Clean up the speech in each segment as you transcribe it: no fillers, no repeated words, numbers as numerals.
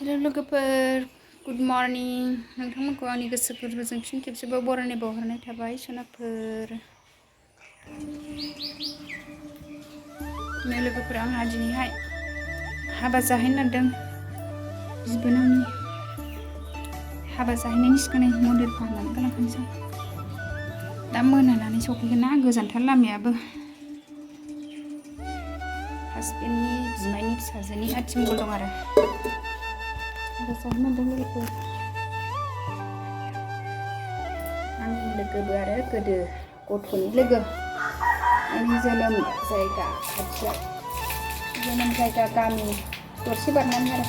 हेल' लोगोफोर good morning नोंथांमोनखौ आंनि गोसो गोरबोजों फिन खेबसेबाव बरायनाय बावहरनाय थाबाय सोनाबफोर लोगोफोर आंहा दिनैहाय हाबा जाहैनो नागिरदों बिबोनांनि हाबा जाहैनायनि सिगां मन्दिर फाहामनानै गालांखानोसै दा मोनानानै सफैगोन ना गोजानथार लामायाबो हासबेन्डनि बिमायनि फिसाजोनि आथिमंगल दं आरो जाहैनो नागिरदों लोगोफोर आंनि लोगोबो आरो गोदो गथ'नि लोगो आंनि जोनोम जायगा खाथियाव जोनोम जायगा गामि दरसे बारनानै आरो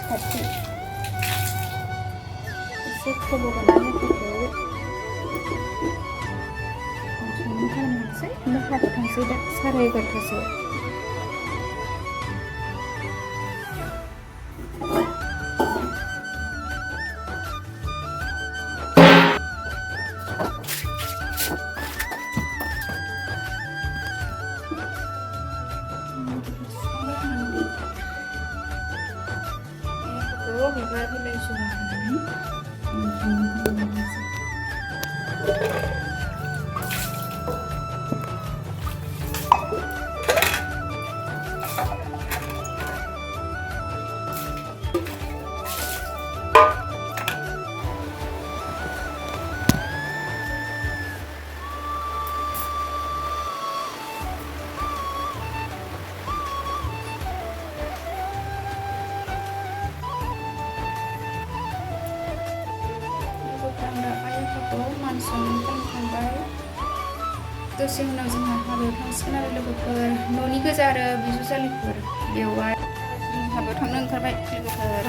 खाथि एसे खबर होनानै फैदो संनो खालामनोसै हाबा थांसै दा 11:30 बिबार बिलाइ जरा होनानै दसे उनाव जोंहा हाबायाव थांसिगोन आरो लोगोफोर न'नि गोजा आरो बिजावजालिफोर बेवहाय हाबायाव थांनो ओंखारबाय लोगोफोर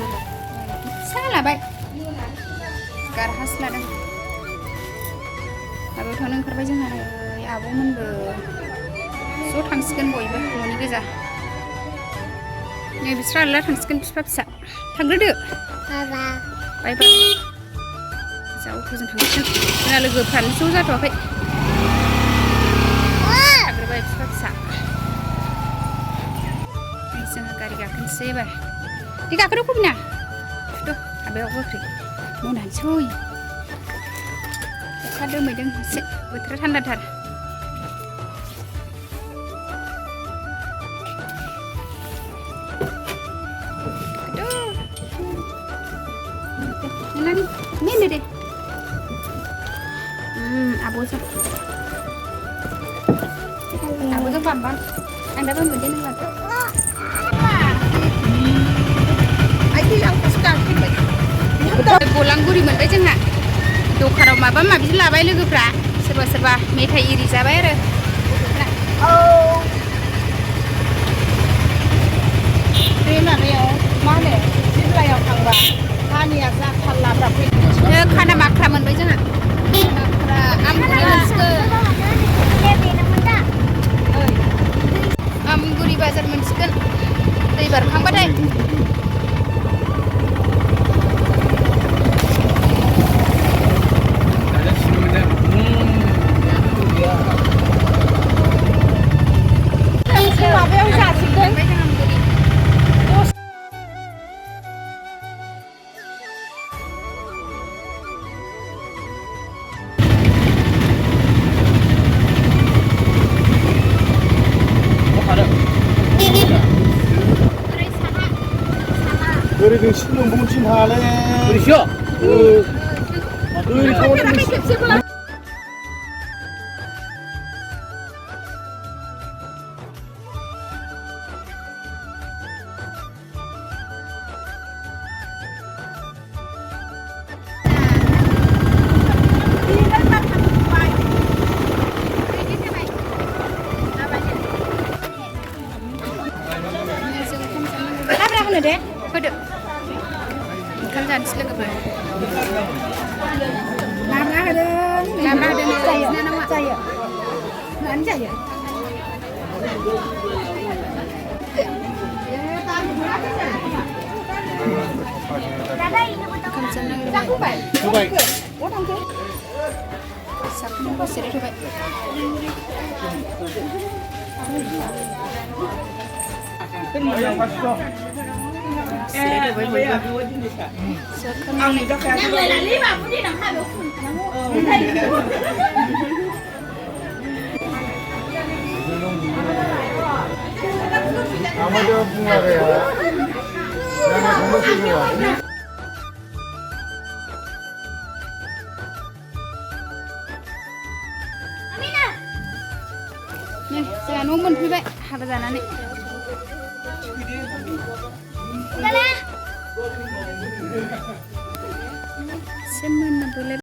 फिसा लाबाय गारहास लादों हाबायाव थांनो ओंखारबाय जोंहा आब'मोनबो ज' थांसिगोन बयबो न'नि गोजा नै बिस्रा आलदा थांसिगोन बिफा फिसा थांग्रोदो बाय बाय जा अट'जों थांसिगोन जोंना लोगोफ्रानो ज' जाथ'वाखै थाग्रोबाय बिफा फिसा जोंहा गारि गाखोनोसै एबार दे गाखोदो कबिना थुद' हाबायाव गोख्रै मोनानोसै अखा दोमैदों एसे बोथोरा थान्दाथार Ini deh. Abuznya pambang. Anda pun begini nggak tuh? Ayo yang sekali. Bolang guri mentai jangan. Dukaraw maba mabi labai लोगोफ्रा सोरबा मेथाइ इरि जाबाय आरो बे माबायाव मा होनो जिल्लायाव थांबा हानिया जाथारलाब्रा फैनो खाना माख्रा मोनबाय जोंहा माख्रा आमगुरि मोनसिगोन आमगुरि बाजार मोनसिगोन दै बारखांबाथाय माबायाव जासिगोन 그래도 신경 뭉친 하네. 그러시오? deh, kode. Kan jangan selesai Lama ada nih saya nama saya. Anja ya. Coba. Sakit pasir coba. Kan yang pas Sudah baju. Sekarang Nama dia bunga ya. Nama kamu semua. nih, saya nunggu sampai habis jalan nih. Semen boleh.